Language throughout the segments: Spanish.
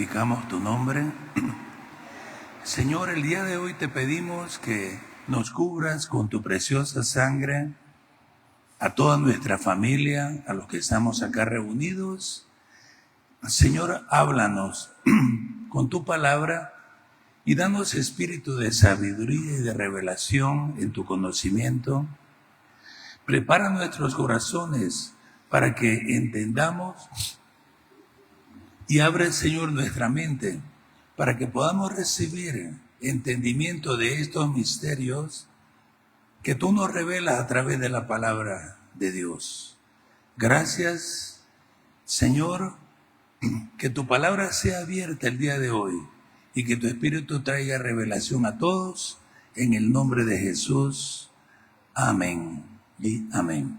glorificamos tu nombre. Señor, el día de hoy te pedimos que nos cubras con tu preciosa sangre a toda nuestra familia, a los que estamos acá reunidos. Señor, háblanos con tu palabra y danos espíritu de sabiduría y de revelación en tu conocimiento. Prepara nuestros corazones para que entendamos y abre, Señor, nuestra mente para que podamos recibir entendimiento de estos misterios que tú nos revelas a través de la palabra de Dios. Gracias, Señor, que tu palabra sea abierta el día de hoy y que tu Espíritu traiga revelación a todos en el nombre de Jesús. Amén y amén.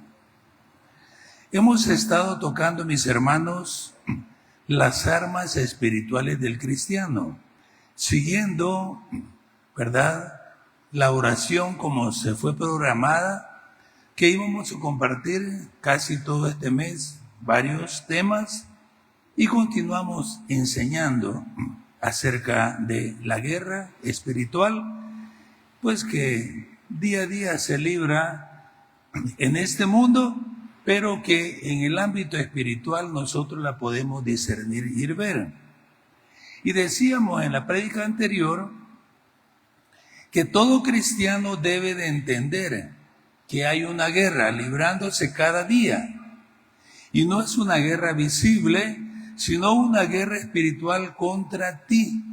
Hemos estado tocando, mis hermanos, las armas espirituales del cristiano, siguiendo, ¿verdad?, la oración como se fue programada, que íbamos a compartir casi todo este mes varios temas y continuamos enseñando acerca de la guerra espiritual, pues que día a día se libra en este mundo, pero que en el ámbito espiritual nosotros la podemos discernir y ver. Y decíamos en la prédica anterior que todo cristiano debe de entender que hay una guerra librándose cada día. Y no es una guerra visible, sino una guerra espiritual contra ti,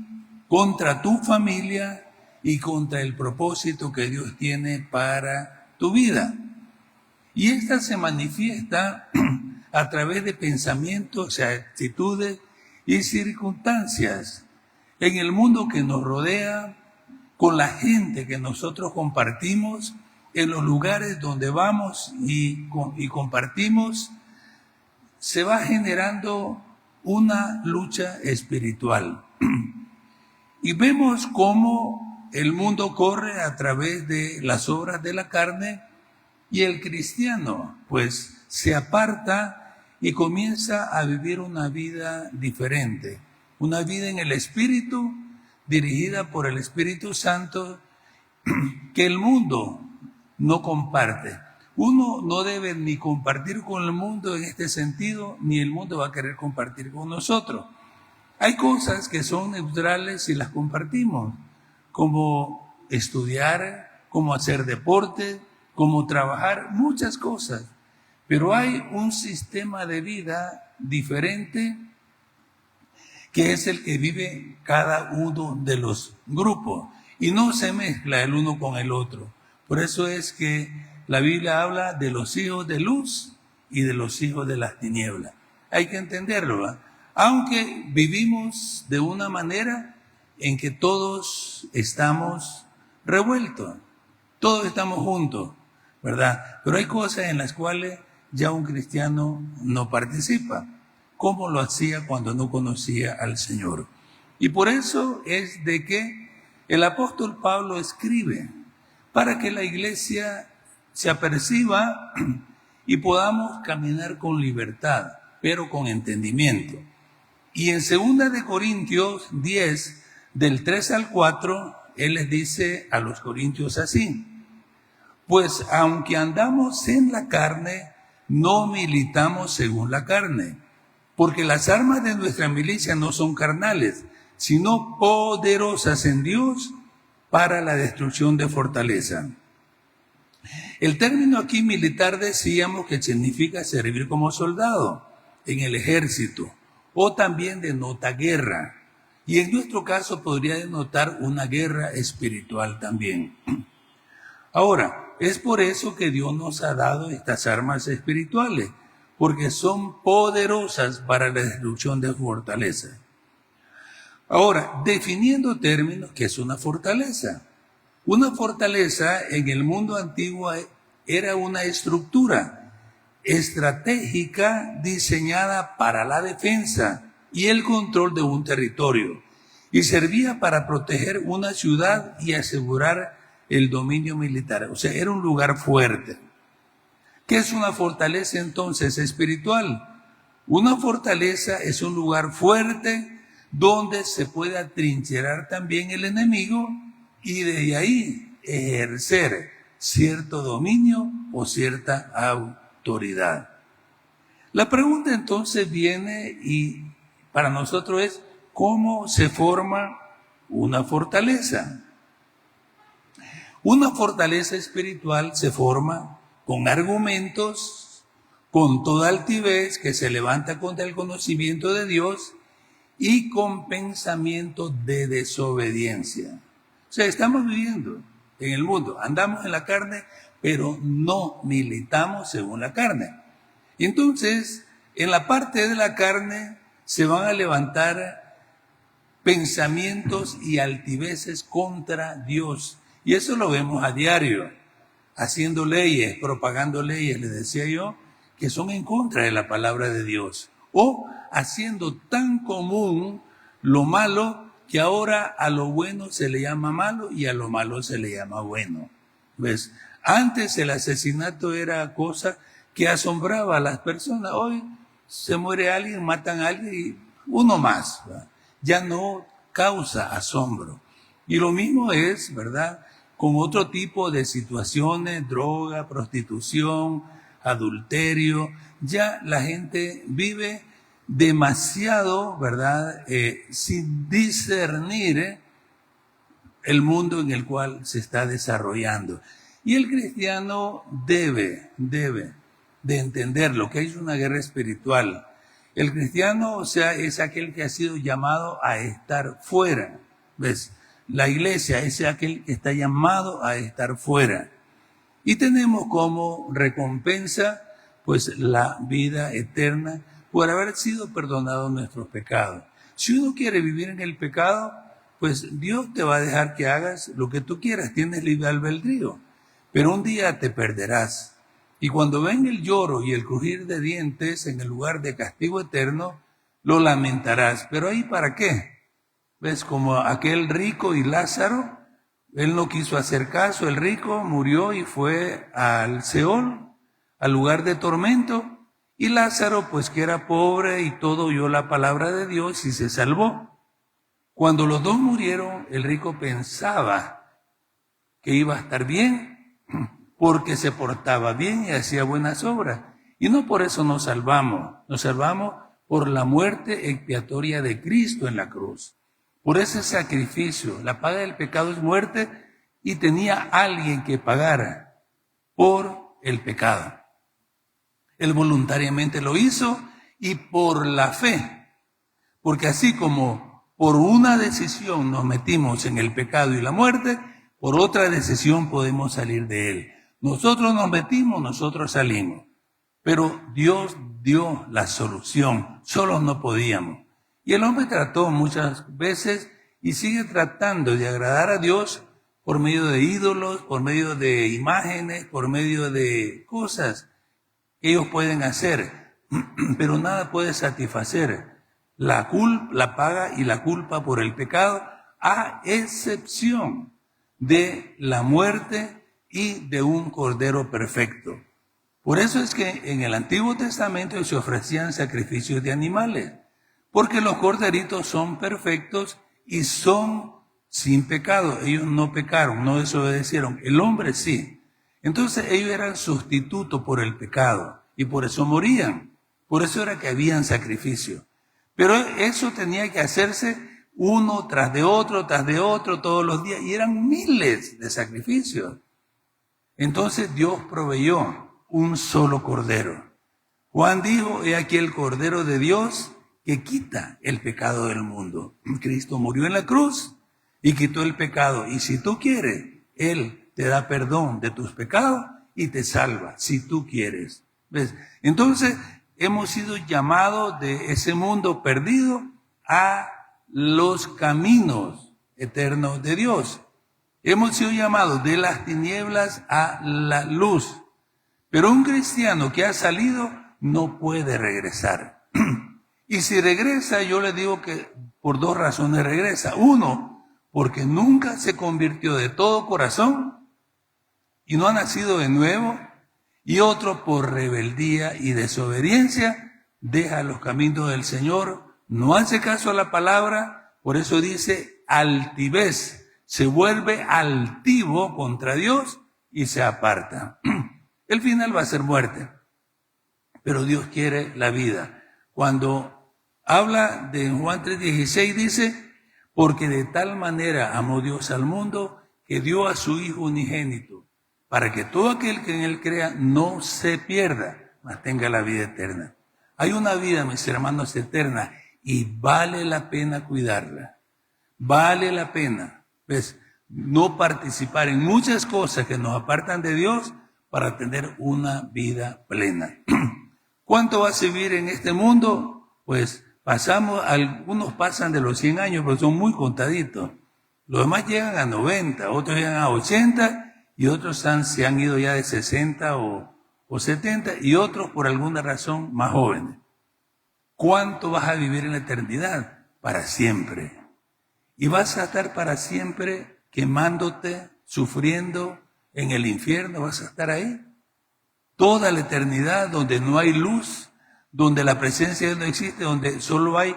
contra tu familia y contra el propósito que Dios tiene para tu vida. Y esta se manifiesta a través de pensamientos, actitudes y circunstancias en el mundo que nos rodea, con la gente que nosotros compartimos, en los lugares donde vamos y compartimos. Se va generando una lucha espiritual. Y vemos cómo el mundo corre a través de las obras de la carne y el cristiano, pues, se aparta y comienza a vivir una vida diferente, una vida en el Espíritu, dirigida por el Espíritu Santo, que el mundo no comparte. Uno no debe ni compartir con el mundo en este sentido, ni el mundo va a querer compartir con nosotros. Hay cosas que son neutrales y las compartimos, como estudiar, como hacer deporte, como trabajar, muchas cosas. Pero hay un sistema de vida diferente que es el que vive cada uno de los grupos y no se mezcla el uno con el otro. Por eso es que la Biblia habla de los hijos de luz y de los hijos de las tinieblas. Hay que entenderlo, ¿verdad? Aunque vivimos de una manera en que todos estamos revueltos, todos estamos juntos, ¿verdad? Pero hay cosas en las cuales ya un cristiano no participa, como lo hacía cuando no conocía al Señor. Y por eso es de que el apóstol Pablo escribe, para que la iglesia se aperciba y podamos caminar con libertad, pero con entendimiento. Y en 2 de Corintios 10, del 3 al 4, él les dice a los corintios así: pues aunque andamos en la carne, no militamos según la carne, porque las armas de nuestra milicia no son carnales, sino poderosas en Dios para la destrucción de fortaleza. El término aquí militar decíamos que significa servir como soldado en el ejército, o también denota guerra, y en nuestro caso podría denotar una guerra espiritual también. Ahora, es por eso que Dios nos ha dado estas armas espirituales, porque son poderosas para la destrucción de fortaleza. Ahora, definiendo términos, ¿qué es una fortaleza? Una fortaleza en el mundo antiguo era una estructura estratégica diseñada para la defensa y el control de un territorio, y servía para proteger una ciudad y asegurar el dominio militar. O sea, era un lugar fuerte. ¿Qué es una fortaleza entonces espiritual? Una fortaleza es un lugar fuerte donde se puede atrincherar también el enemigo y desde ahí ejercer cierto dominio o cierta autoridad. La pregunta entonces viene y para nosotros es, ¿cómo se forma una fortaleza? Una fortaleza espiritual se forma con argumentos, con toda altivez que se levanta contra el conocimiento de Dios y con pensamiento de desobediencia. O sea, estamos viviendo en el mundo, andamos en la carne, pero no militamos según la carne. Entonces, en la parte de la carne se van a levantar pensamientos y altiveces contra Dios. Y eso lo vemos a diario, haciendo leyes, propagando leyes, les decía yo, que son en contra de la palabra de Dios. O haciendo tan común lo malo que ahora a lo bueno se le llama malo y a lo malo se le llama bueno. ¿Ves? Antes el asesinato era cosa que asombraba a las personas. Hoy se muere alguien, matan a alguien y uno más, ¿verdad? Ya no causa asombro. Y lo mismo es, ¿verdad?, con otro tipo de situaciones, droga, prostitución, adulterio. Ya la gente vive demasiado, ¿verdad?, sin discernir el mundo en el cual se está desarrollando. Y el cristiano debe de entender lo que es una guerra espiritual. El cristiano, o sea, es aquel que ha sido llamado a estar fuera. ¿Ves? La iglesia es aquel que está llamado a estar fuera. Y tenemos como recompensa, pues, la vida eterna por haber sido perdonados nuestros pecados. Si uno quiere vivir en el pecado, pues Dios te va a dejar que hagas lo que tú quieras. Tienes libre albedrío. Pero un día te perderás. Y cuando venga el lloro y el crujir de dientes en el lugar de castigo eterno, lo lamentarás. ¿Pero ahí para qué? ¿Ves? Como aquel rico y Lázaro, él no quiso hacer caso, el rico murió y fue al Seol, al lugar de tormento, y Lázaro, pues que era pobre y todo oyó la palabra de Dios y se salvó. Cuando los dos murieron, el rico pensaba que iba a estar bien, porque se portaba bien y hacía buenas obras. Y no por eso nos salvamos por la muerte expiatoria de Cristo en la cruz. Por ese sacrificio, la paga del pecado es muerte y tenía alguien que pagara por el pecado. Él voluntariamente lo hizo y por la fe, porque así como por una decisión nos metimos en el pecado y la muerte, por otra decisión podemos salir de él. Nosotros nos metimos, nosotros salimos, pero Dios dio la solución, solos no podíamos. Y el hombre trató muchas veces y sigue tratando de agradar a Dios por medio de ídolos, por medio de imágenes, por medio de cosas que ellos pueden hacer, pero nada puede satisfacer la paga y la culpa por el pecado, a excepción de la muerte y de un cordero perfecto. Por eso es que en el Antiguo Testamento se ofrecían sacrificios de animales, porque los corderitos son perfectos y son sin pecado. Ellos no pecaron, no desobedecieron. El hombre sí. Entonces ellos eran sustituto por el pecado y por eso morían. Por eso era que habían sacrificio. Pero eso tenía que hacerse uno tras de otro, todos los días. Y eran miles de sacrificios. Entonces Dios proveyó un solo cordero. Juan dijo, he aquí el cordero de Dios que quita el pecado del mundo. Cristo murió en la cruz y quitó el pecado. Y si tú quieres, Él te da perdón de tus pecados y te salva, si tú quieres. ¿Ves? Entonces, hemos sido llamados de ese mundo perdido a los caminos eternos de Dios. Hemos sido llamados de las tinieblas a la luz. Pero un cristiano que ha salido no puede regresar. Y si regresa, yo le digo que por dos razones regresa. Uno, porque nunca se convirtió de todo corazón y no ha nacido de nuevo. Y otro, por rebeldía y desobediencia, deja los caminos del Señor, no hace caso a la palabra, por eso dice altivez, se vuelve altivo contra Dios y se aparta. El final va a ser muerte, pero Dios quiere la vida. Cuando habla de Juan 3:16 dice, porque de tal manera amó Dios al mundo que dio a su Hijo unigénito, para que todo aquel que en él crea no se pierda, mas tenga la vida eterna. Hay una vida, mis hermanos, eterna, y vale la pena cuidarla. Vale la pena, pues, no participar en muchas cosas que nos apartan de Dios para tener una vida plena. ¿Cuánto vas a vivir en este mundo? Pues algunos pasan de los 100 años, pero son muy contaditos. Los demás llegan a 90, otros llegan a 80 y otros se han ido ya de 60 o 70 y otros por alguna razón más jóvenes. ¿Cuánto vas a vivir en la eternidad? Para siempre. Y vas a estar para siempre quemándote, sufriendo en el infierno, vas a estar ahí. Toda la eternidad donde no hay luz, donde la presencia de Dios no existe, donde solo hay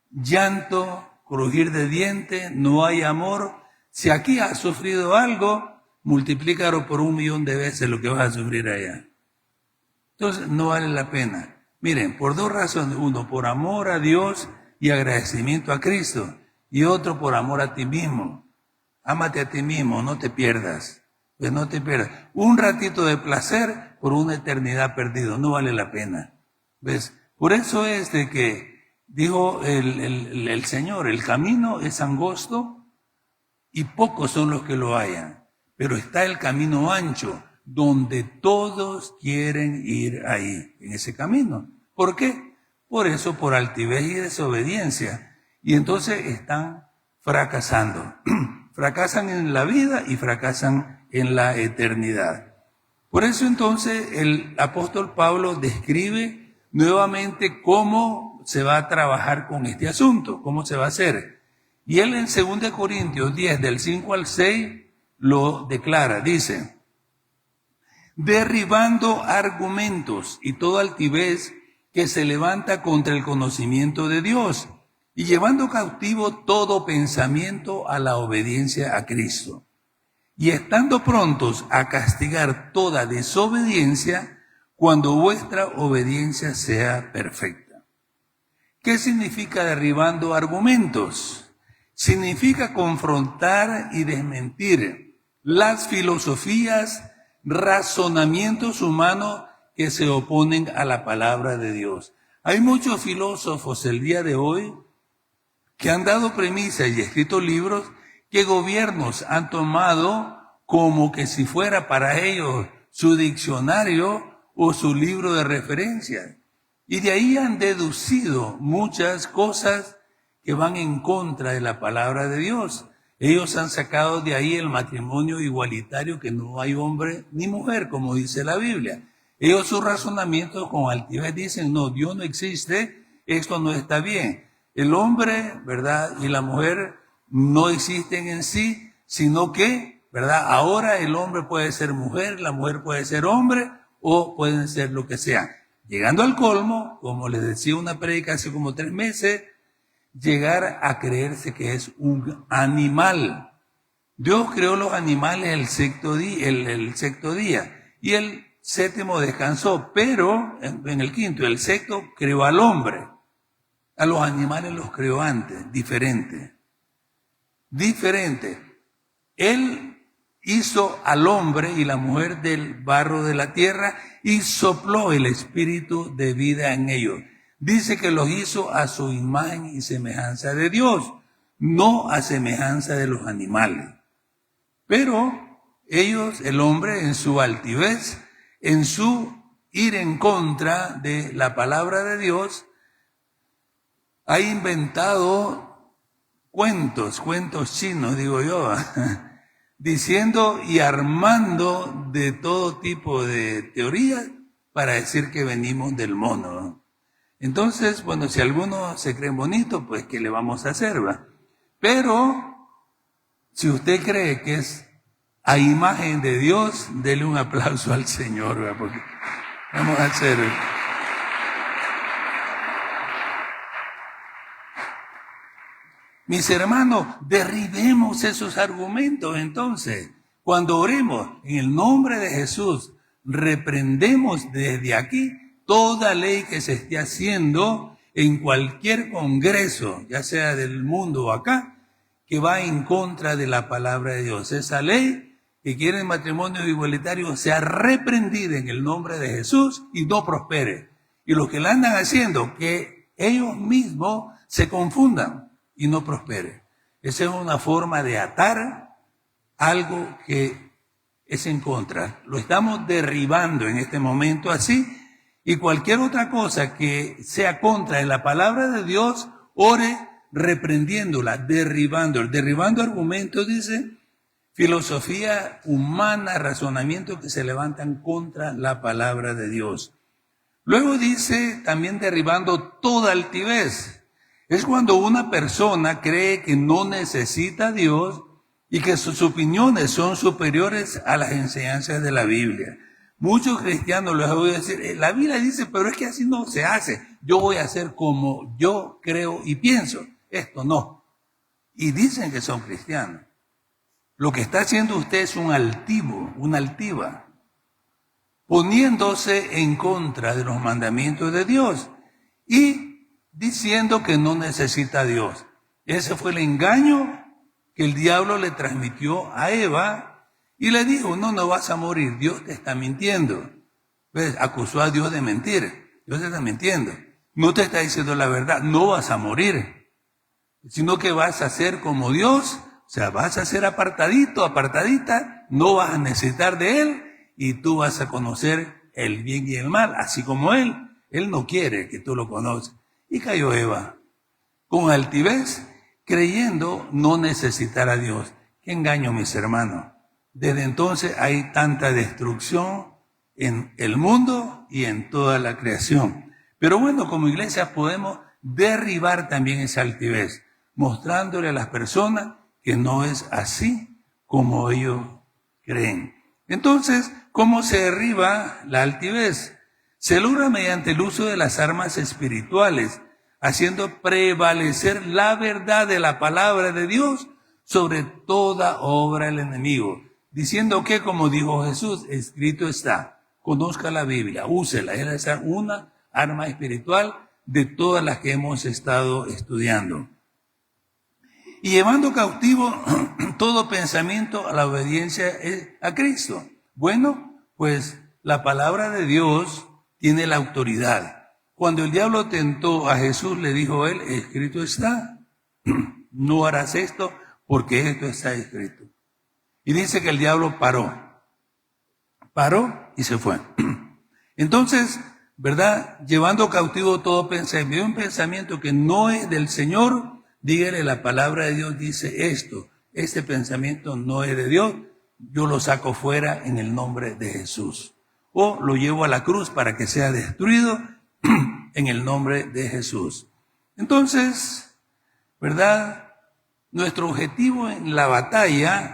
llanto, crujir de dientes, no hay amor. Si aquí has sufrido algo, multiplícalo por 1.000.000 de veces lo que vas a sufrir allá. Entonces no vale la pena. Miren, por dos razones. Uno, por amor a Dios y agradecimiento a Cristo. Y otro, por amor a ti mismo. Ámate a ti mismo, no te pierdas. Pues no te pierdas. Un ratito de placer por una eternidad perdido. No vale la pena. ¿Ves? Por eso es de que dijo el Señor, el camino es angosto y pocos son los que lo hallan. Pero está el camino ancho, donde todos quieren ir ahí, en ese camino. ¿Por qué? Por eso, por altivez y desobediencia. Y entonces están fracasando. Fracasan en la vida y fracasan en la eternidad. Por eso entonces el apóstol Pablo describe nuevamente cómo se va a trabajar con este asunto, cómo se va a hacer. Y él en 2 Corintios 10, del 5 al 6, lo declara, dice, derribando argumentos y toda altivez que se levanta contra el conocimiento de Dios y llevando cautivo todo pensamiento a la obediencia a Cristo. Y estando prontos a castigar toda desobediencia cuando vuestra obediencia sea perfecta. ¿Qué significa derribando argumentos? Significa confrontar y desmentir las filosofías, razonamientos humanos que se oponen a la palabra de Dios. Hay muchos filósofos el día de hoy que han dado premisas y escrito libros que gobiernos han tomado como que si fuera para ellos su diccionario o su libro de referencia. Y de ahí han deducido muchas cosas que van en contra de la palabra de Dios. Ellos han sacado de ahí el matrimonio igualitario, que no hay hombre ni mujer, como dice la Biblia. Ellos sus razonamientos con altivez dicen, no, Dios no existe, esto no está bien. El hombre, ¿verdad? Y la mujer no existen en sí, sino que, ¿verdad? Ahora el hombre puede ser mujer, la mujer puede ser hombre o pueden ser lo que sea. Llegando al colmo, como les decía una prédica hace como 3 meses, llegar a creerse que es un animal. Dios creó los animales el sexto día y el séptimo descansó, pero en el quinto, el sexto creó al hombre. A los animales los creó antes, diferente. Él hizo al hombre y la mujer del barro de la tierra y sopló el espíritu de vida en ellos. Dice que los hizo a su imagen y semejanza de Dios, no a semejanza de los animales. Pero ellos, el hombre, en su altivez, en su ir en contra de la palabra de Dios, ha inventado cuentos chinos, digo yo, diciendo y armando de todo tipo de teorías para decir que venimos del mono. Entonces, bueno, si algunos se creen bonitos, pues ¿qué le vamos a hacer, va? Pero, si usted cree que es a imagen de Dios, dele un aplauso al Señor, ¿va? Porque vamos a hacer... Mis hermanos, derribemos esos argumentos entonces. Cuando oremos en el nombre de Jesús, reprendemos desde aquí toda ley que se esté haciendo en cualquier congreso, ya sea del mundo o acá, que va en contra de la palabra de Dios. Esa ley que quiere el matrimonio igualitario sea reprendida en el nombre de Jesús y no prospere. Y los que la andan haciendo, que ellos mismos se confundan y no prospere. Esa es una forma de atar algo que es en contra. Lo estamos derribando en este momento así, y cualquier otra cosa que sea contra de la palabra de Dios, ore reprendiéndola, derribando argumentos, dice, filosofía humana, razonamientos que se levantan contra la palabra de Dios. Luego dice también derribando toda altivez. Es cuando una persona cree que no necesita a Dios y que sus opiniones son superiores a las enseñanzas de la Biblia. Muchos cristianos les voy a decir, la Biblia dice, pero es que así no se hace. Yo voy a hacer como yo creo y pienso. Esto no. Y dicen que son cristianos. Lo que está haciendo usted es un altivo, una altiva, poniéndose en contra de los mandamientos de Dios y diciendo que no necesita a Dios. Ese fue el engaño que el diablo le transmitió a Eva y le dijo, no vas a morir, Dios te está mintiendo. ¿Ves? Acusó a Dios de mentir. Dios te está mintiendo. No te está diciendo la verdad, no vas a morir, sino que vas a ser como Dios, o sea, vas a ser apartadito, apartadita, no vas a necesitar de Él y tú vas a conocer el bien y el mal, así como Él. Él no quiere que tú lo conozcas. Y cayó Eva, con altivez, creyendo no necesitar a Dios. Qué engaño, mis hermanos. Desde entonces hay tanta destrucción en el mundo y en toda la creación. Pero bueno, como iglesia podemos derribar también esa altivez, mostrándole a las personas que no es así como ellos creen. Entonces, ¿cómo se derriba la altivez? Se logra mediante el uso de las armas espirituales, haciendo prevalecer la verdad de la palabra de Dios sobre toda obra del enemigo. Diciendo que, como dijo Jesús, escrito está, conozca la Biblia, úsela, es una arma espiritual de todas las que hemos estado estudiando. Y llevando cautivo todo pensamiento a la obediencia a Cristo. Bueno, pues la palabra de Dios tiene la autoridad. Cuando el diablo tentó a Jesús, le dijo él, escrito está, no harás esto porque esto está escrito. Y dice que el diablo paró y se fue. Entonces, ¿verdad? Llevando cautivo todo pensamiento, un pensamiento que no es del Señor, dígale, la palabra de Dios dice esto, este pensamiento no es de Dios, yo lo saco fuera en el nombre de Jesús. O lo llevo a la cruz para que sea destruido en el nombre de Jesús. Entonces, ¿verdad? Nuestro objetivo en la batalla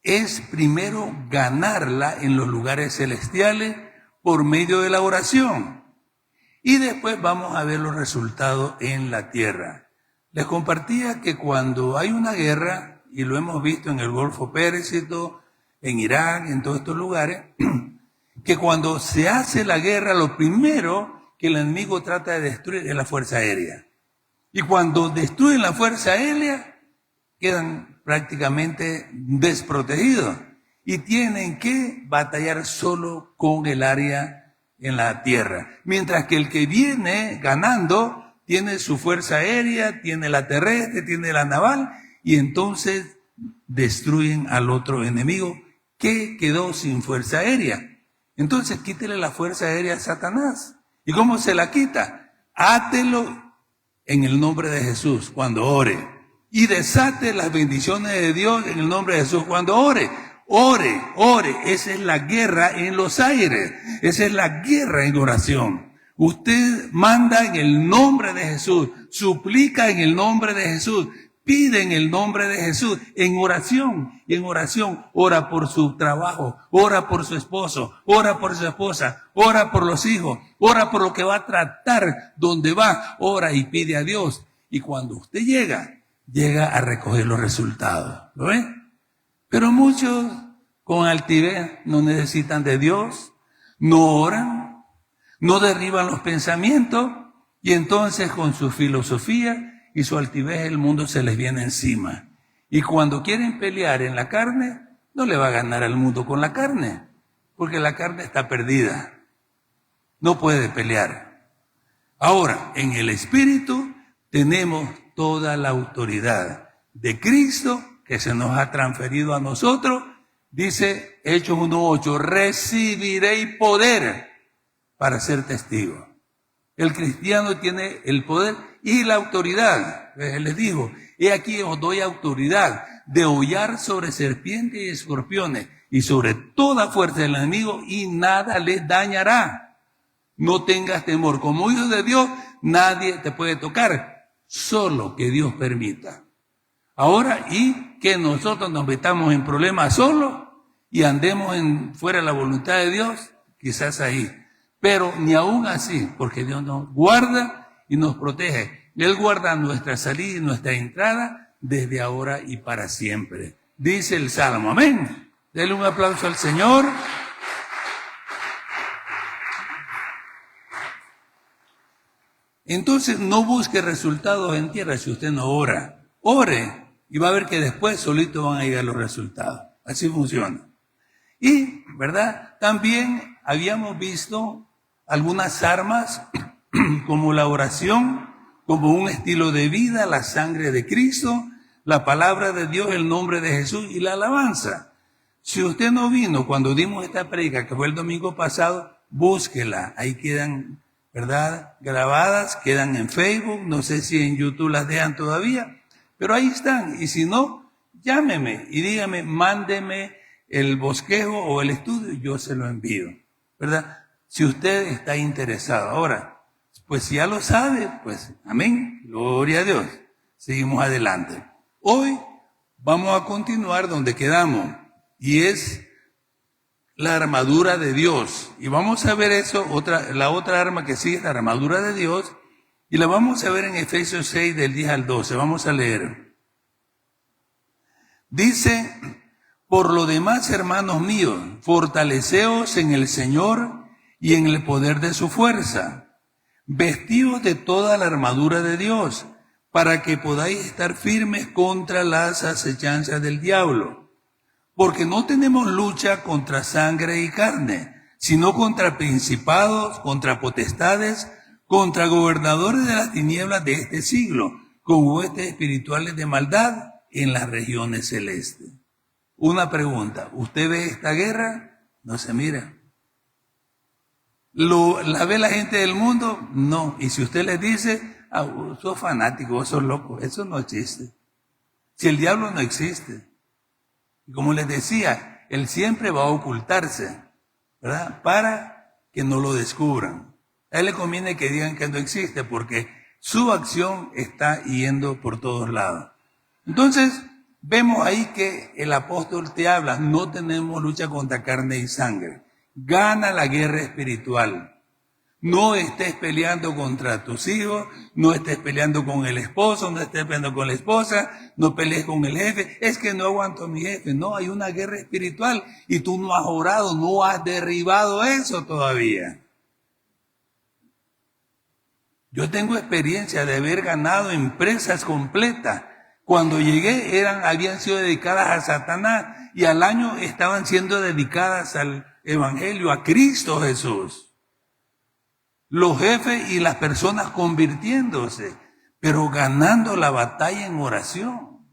es primero ganarla en los lugares celestiales por medio de la oración. Y después vamos a ver los resultados en la tierra. Les compartía que cuando hay una guerra, y lo hemos visto en el Golfo Pérsico, en Irán, en todos estos lugares, que cuando se hace la guerra, lo primero que el enemigo trata de destruir es la fuerza aérea. Y cuando destruyen la fuerza aérea, quedan prácticamente desprotegidos y tienen que batallar solo con el área en la tierra. Mientras que el que viene ganando tiene su fuerza aérea, tiene la terrestre, tiene la naval, y entonces destruyen al otro enemigo que quedó sin fuerza aérea. Entonces quítele la fuerza aérea a Satanás. ¿Y cómo se la quita? Átelo en el nombre de Jesús cuando ore. Y desate las bendiciones de Dios en el nombre de Jesús cuando ore. Ore. Esa es la guerra en los aires. Esa es la guerra en oración. Usted manda en el nombre de Jesús. Suplica en el nombre de Jesús. Pide en el nombre de Jesús. En oración. Y en oración ora por su trabajo. Ora por su esposo. Ora por su esposa. Ora por los hijos. Ora por lo que va a tratar donde va. Ora y pide a Dios. Y cuando usted llega a recoger los resultados. ¿Lo ve? Pero muchos con altivez no necesitan de Dios, no oran, no derriban los pensamientos y entonces con su filosofía y su altivez el mundo se les viene encima. Y cuando quieren pelear en la carne, no le va a ganar al mundo con la carne, porque la carne está perdida. No puede pelear. Ahora, en el Espíritu tenemos toda la autoridad de Cristo que se nos ha transferido a nosotros. Dice Hechos 1:8, recibiréis poder para ser testigo. El cristiano tiene el poder y la autoridad. Les digo, he aquí os doy autoridad de hollar sobre serpientes y escorpiones y sobre toda fuerza del enemigo y nada les dañará. No tengas temor. Como hijo de Dios, nadie te puede tocar, solo que Dios permita. Ahora, y que nosotros nos metamos en problemas solos y andemos fuera de la voluntad de Dios, quizás ahí. Pero ni aún así, porque Dios nos guarda y nos protege. Él guarda nuestra salida y nuestra entrada desde ahora y para siempre. Dice el Salmo, amén. Denle un aplauso al Señor. Entonces no busque resultados en tierra si usted no ora. Ore y va a ver que después solito van a llegar los resultados. Así funciona. Y, ¿verdad? También habíamos visto algunas armas como la oración, como un estilo de vida, la sangre de Cristo, la palabra de Dios, el nombre de Jesús y la alabanza. Si usted no vino cuando dimos esta predica, que fue el domingo pasado, búsquela. Ahí quedan, ¿verdad?, grabadas, quedan en Facebook, no sé si en YouTube las dejan todavía, pero ahí están. Y si no, llámeme y dígame, mándeme el bosquejo o el estudio, yo se lo envío, ¿verdad? Si usted está interesado. Ahora, pues si ya lo sabe, pues amén, gloria a Dios. Seguimos adelante. Hoy vamos a continuar donde quedamos y es la armadura de Dios. Y vamos a ver eso, la otra arma que sigue es la armadura de Dios y la vamos a ver en Efesios 6 del 10 al 12. Vamos a leer. Dice, por lo demás, hermanos míos, fortaleceos en el Señor y en el poder de su fuerza. Vestidos de toda la armadura de Dios, para que podáis estar firmes contra las acechanzas del diablo. Porque no tenemos lucha contra sangre y carne, sino contra principados, contra potestades, contra gobernadores de las tinieblas de este siglo, con huestes espirituales de maldad en las regiones celestes. Una pregunta, ¿usted ve esta guerra? No se mira. ¿La ve la gente del mundo? No. Y si usted les dice, sos fanático, sos loco, eso no existe. Si el diablo no existe. Y como les decía, él siempre va a ocultarse, ¿verdad? Para que no lo descubran. A él le conviene que digan que no existe porque su acción está yendo por todos lados. Entonces, vemos ahí que el apóstol te habla, no tenemos lucha contra carne y sangre. Gana la guerra espiritual. No estés peleando contra tus hijos, no estés peleando con el esposo, no estés peleando con la esposa, no pelees con el jefe. Es que no aguanto a mi jefe. No, hay una guerra espiritual y tú no has orado, no has derribado eso todavía. Yo tengo experiencia de haber ganado empresas completas. Cuando llegué habían sido dedicadas a Satanás y al año estaban siendo dedicadas al Evangelio, a Cristo Jesús. Los jefes y las personas convirtiéndose, pero ganando la batalla en oración.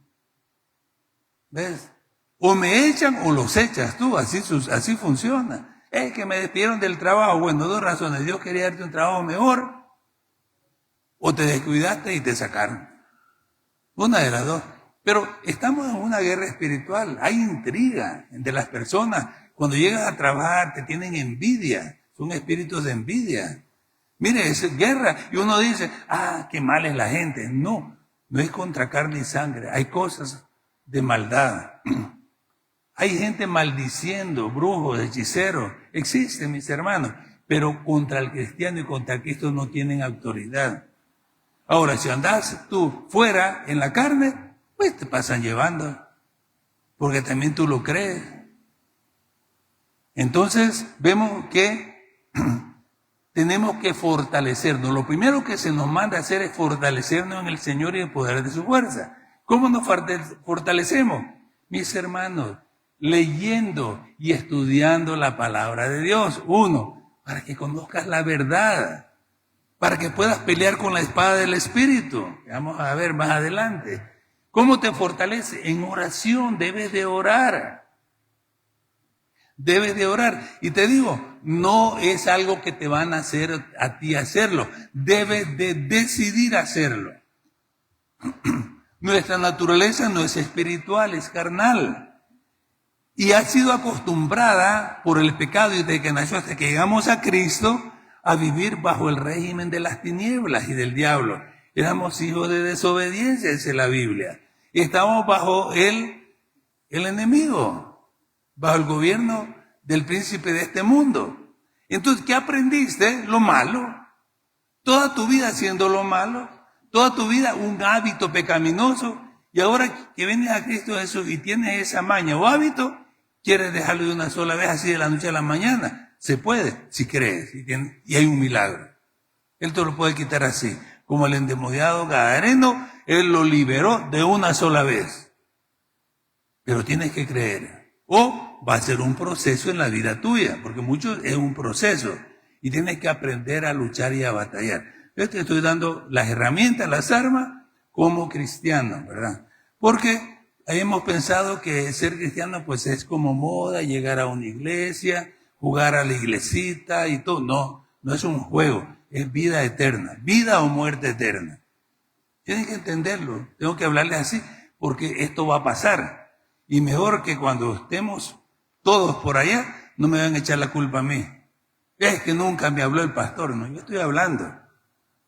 ¿Ves? O me echan o los echas tú, así funciona. Es que me despidieron del trabajo. Bueno, dos razones. Dios quería darte un trabajo mejor o te descuidaste y te sacaron. Una de las dos. Pero estamos en una guerra espiritual. Hay intriga entre las personas. Cuando llegas a trabajar te tienen envidia. Son espíritus de envidia. Mire, es guerra. Y uno dice, qué mal es la gente. No, no es contra carne y sangre. Hay cosas de maldad. Hay gente maldiciendo, brujos, hechiceros. Existen, mis hermanos. Pero contra el cristiano y contra Cristo no tienen autoridad. Ahora, si andas tú fuera en la carne, pues te pasan llevando, porque también tú lo crees. Entonces, vemos que tenemos que fortalecernos. Lo primero que se nos manda a hacer es fortalecernos en el Señor y el poder de su fuerza. ¿Cómo nos fortalecemos? Mis hermanos, leyendo y estudiando la palabra de Dios. Uno, para que conozcas la verdad, para que puedas pelear con la espada del Espíritu. Vamos a ver más adelante. ¿Cómo te fortalece? En oración, debes de orar. Debes de orar. Y te digo, no es algo que te van a hacer a ti hacerlo. Debes de decidir hacerlo. Nuestra naturaleza no es espiritual, es carnal. Y ha sido acostumbrada por el pecado desde que nació hasta que llegamos a Cristo a vivir bajo el régimen de las tinieblas y del diablo. Éramos hijos de desobediencia, dice la Biblia. Y estábamos bajo el enemigo, bajo el gobierno del príncipe de este mundo. Entonces, ¿qué aprendiste? Lo malo. Toda tu vida haciendo lo malo. Toda tu vida un hábito pecaminoso. Y ahora que vienes a Cristo Jesús y tienes esa maña o hábito, quieres dejarlo de una sola vez así de la noche a la mañana. Se puede, si crees, y hay un milagro. Él te lo puede quitar así. Como el endemoniado gadareno, Él lo liberó de una sola vez. Pero tienes que creer. O va a ser un proceso en la vida tuya, porque mucho es un proceso. Y tienes que aprender a luchar y a batallar. Yo te estoy dando las herramientas, las armas, como cristiano, ¿verdad? Porque hemos pensado que ser cristiano pues es como moda, llegar a una iglesia, jugar a la iglesita y todo. No, no es un juego, es vida eterna, vida o muerte eterna. Tienen que entenderlo, tengo que hablarles así, porque esto va a pasar. Y mejor que cuando estemos todos por allá, no me van a echar la culpa a mí. Es que nunca me habló el pastor, no, yo estoy hablando.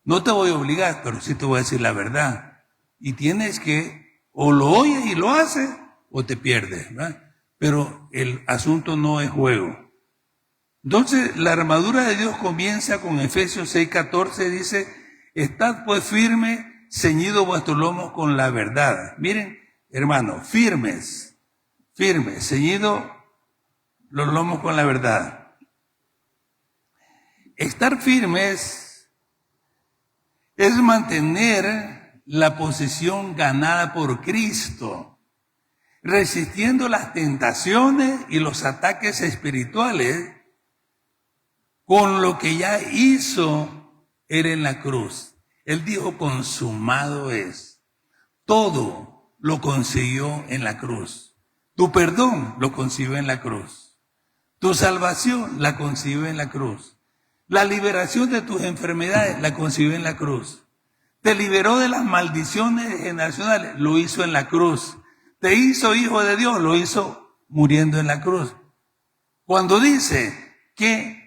No te voy a obligar, pero sí te voy a decir la verdad. Y tienes que, o lo oyes y lo haces, o te pierdes, ¿verdad? Pero el asunto no es juego. Entonces, la armadura de Dios comienza con Efesios 6:14, dice, estad pues firmes, ceñidos vuestros lomos con la verdad. Miren, hermanos, firmes, ceñidos los lomos con la verdad. Estar firmes es mantener la posición ganada por Cristo, resistiendo las tentaciones y los ataques espirituales con lo que ya hizo Él en la cruz. Él dijo, consumado es. Todo lo consiguió en la cruz. Tu perdón lo consiguió en la cruz. Tu salvación la consiguió en la cruz. La liberación de tus enfermedades la consiguió en la cruz. Te liberó de las maldiciones generacionales, lo hizo en la cruz. Te hizo hijo de Dios, lo hizo muriendo en la cruz. Cuando dice que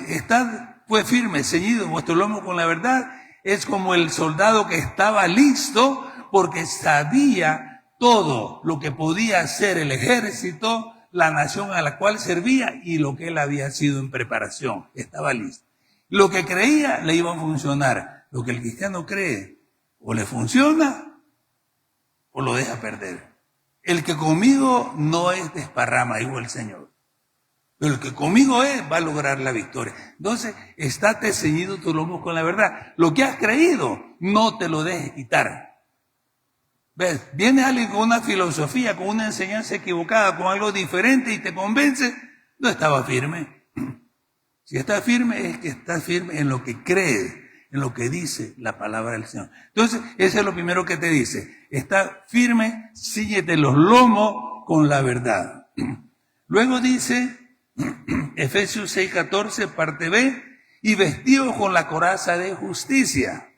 estad pues firme, ceñido vuestro lomo con la verdad, es como el soldado que estaba listo porque sabía todo lo que podía hacer el ejército, la nación a la cual servía y lo que él había sido en preparación. Estaba listo. Lo que creía le iba a funcionar. Lo que el cristiano cree o le funciona o lo deja perder. El que conmigo no es desparrama, dijo el Señor. Pero el que conmigo es, va a lograr la victoria. Entonces, estate ceñido tu lomo con la verdad. Lo que has creído, no te lo dejes quitar. ¿Ves? Viene alguien con una filosofía, con una enseñanza equivocada, con algo diferente y te convence, no estaba firme. Si estás firme, es que estás firme en lo que crees, en lo que dice la palabra del Señor. Entonces, eso es lo primero que te dice. Está firme, síguete los lomos con la verdad. Luego dice, Efesios 6:14, parte B, y vestidos con la coraza de justicia.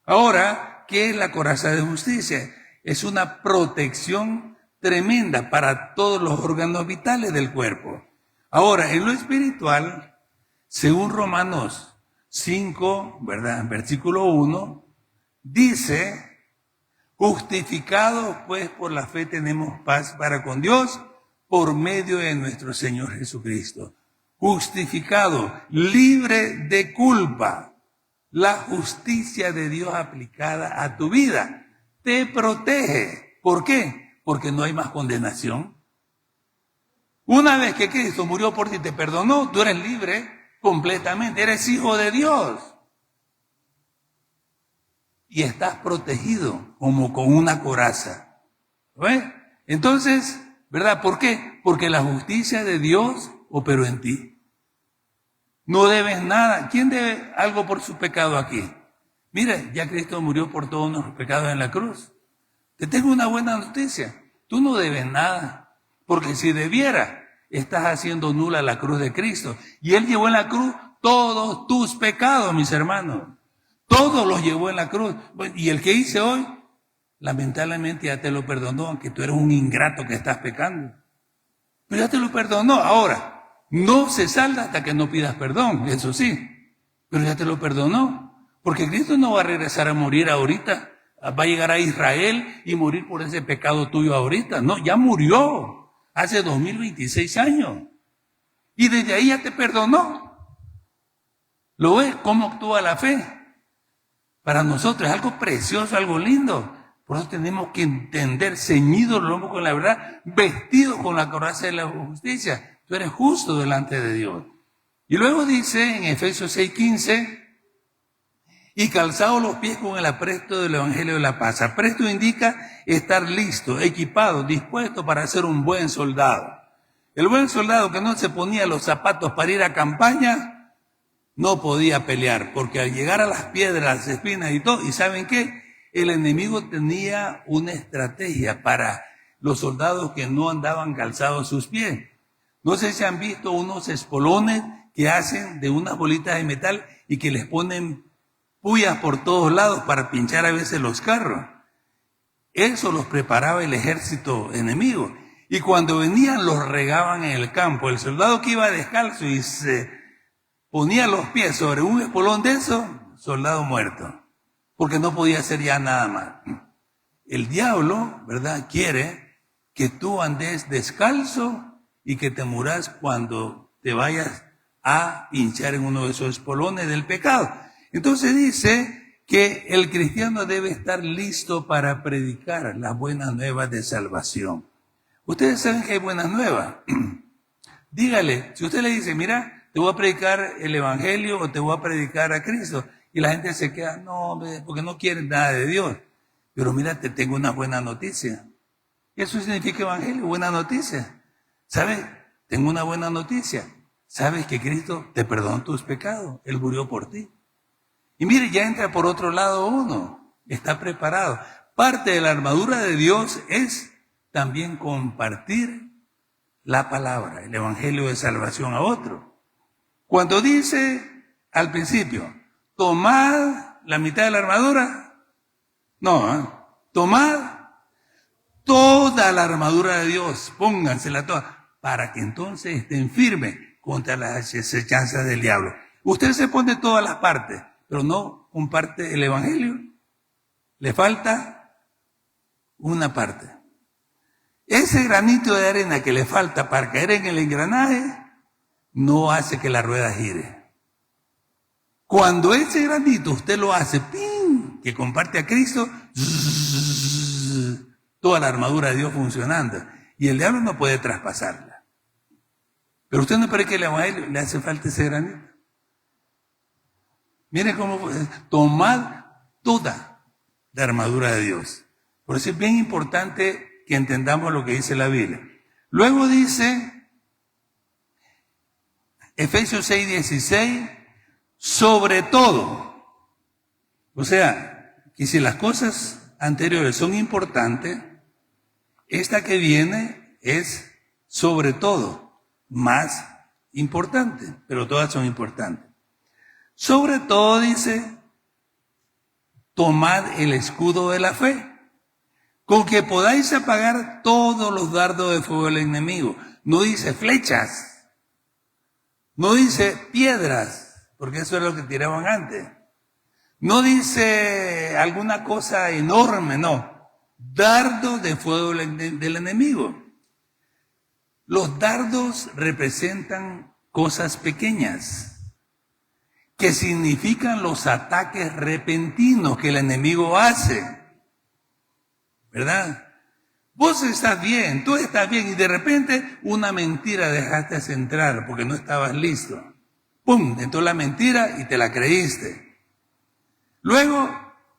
Ahora, ¿qué es la coraza de justicia? Es una protección tremenda para todos los órganos vitales del cuerpo. Ahora, en lo espiritual, según Romanos 5, ¿verdad? Versículo 1, dice, justificados pues por la fe tenemos paz para con Dios por medio de nuestro Señor Jesucristo. Justificado, libre de culpa. La justicia de Dios aplicada a tu vida te protege. ¿Por qué? Porque no hay más condenación. Una vez que Cristo murió por ti y te perdonó, tú eres libre completamente, eres hijo de Dios. Y estás protegido como con una coraza. ¿Ves? Entonces, ¿verdad? ¿Por qué? Porque la justicia de Dios operó en ti. No debes nada. ¿Quién debe algo por su pecado aquí? Mire, ya Cristo murió por todos nuestros pecados en la cruz. Te tengo una buena noticia. Tú no debes nada. Porque si debiera, estás haciendo nula la cruz de Cristo. Y Él llevó en la cruz todos tus pecados, mis hermanos. Todos los llevó en la cruz. Y el que hice hoy, lamentablemente ya te lo perdonó, aunque tú eres un ingrato que estás pecando. Pero ya te lo perdonó. Ahora, no se salda hasta que no pidas perdón, eso sí. Pero ya te lo perdonó. Porque Cristo no va a regresar a morir ahorita. Va a llegar a Israel y morir por ese pecado tuyo ahorita. No, ya murió hace 2026 años. Y desde ahí ya te perdonó. ¿Lo ves? ¿Cómo actúa la fe? Para nosotros es algo precioso, algo lindo. Por eso tenemos que entender, ceñidos los lombos con la verdad, vestidos con la coraza de la justicia. Tú eres justo delante de Dios. Y luego dice en Efesios 6:15, y calzados los pies con el apresto del Evangelio de la paz. Apresto indica estar listo, equipado, dispuesto para ser un buen soldado. El buen soldado que no se ponía los zapatos para ir a campaña, no podía pelear, porque al llegar a las piedras, las espinas y todo, ¿y saben qué? El enemigo tenía una estrategia para los soldados que no andaban calzados sus pies. No sé si han visto unos espolones que hacen de unas bolitas de metal y que les ponen puyas por todos lados para pinchar a veces los carros. Eso los preparaba el ejército enemigo. Y cuando venían los regaban en el campo. El soldado que iba descalzo y se ponía los pies sobre un espolón de eso, soldado muerto. Porque no podía hacer ya nada más. El diablo, ¿verdad?, quiere que tú andes descalzo y que te muras cuando te vayas a hinchar en uno de esos espolones del pecado. Entonces dice que el cristiano debe estar listo para predicar las buenas nuevas de salvación. Ustedes saben que hay buenas nuevas. Dígale, si usted le dice, mira, te voy a predicar el Evangelio o te voy a predicar a Cristo, y la gente se queda, no, porque no quieren nada de Dios. Pero mira, te tengo una buena noticia. Eso significa Evangelio, buena noticia. ¿Sabes? Tengo una buena noticia. ¿Sabes que Cristo te perdonó tus pecados? Él murió por ti. Y mire, ya entra por otro lado uno. Está preparado. Parte de la armadura de Dios es también compartir la palabra, el Evangelio de salvación a otro. Cuando dice al principio, tomad la mitad de la armadura, no, tomad toda la armadura de Dios, póngansela toda, para que entonces estén firmes contra las acechanzas del diablo. Usted se pone todas las partes, pero no comparte el Evangelio. Le falta una parte. Ese granito de arena que le falta para caer en el engranaje no hace que la rueda gire. Cuando ese granito usted lo hace, ¡ping!, que comparte a Cristo, toda la armadura de Dios funcionando. Y el diablo no puede traspasarla. Pero usted no cree que el Evangelio le hace falta ese granito. Mire cómo tomad toda la armadura de Dios. Por eso es bien importante que entendamos lo que dice la Biblia. Luego dice, Efesios 6:16, sobre todo. O sea, que si las cosas anteriores son importantes, esta que viene es sobre todo más importante, pero todas son importantes. Sobre todo dice, tomad el escudo de la fe, con que podáis apagar todos los dardos de fuego del enemigo. No dice flechas, no dice piedras, porque eso es lo que tiraban antes. No dice alguna cosa enorme, no. Dardos de fuego del enemigo. Los dardos representan cosas pequeñas que significan los ataques repentinos que el enemigo hace, ¿verdad? Vos estás bien, tú estás bien, y de repente una mentira dejaste entrar porque no estabas listo. ¡Pum! Entró la mentira y te la creíste. Luego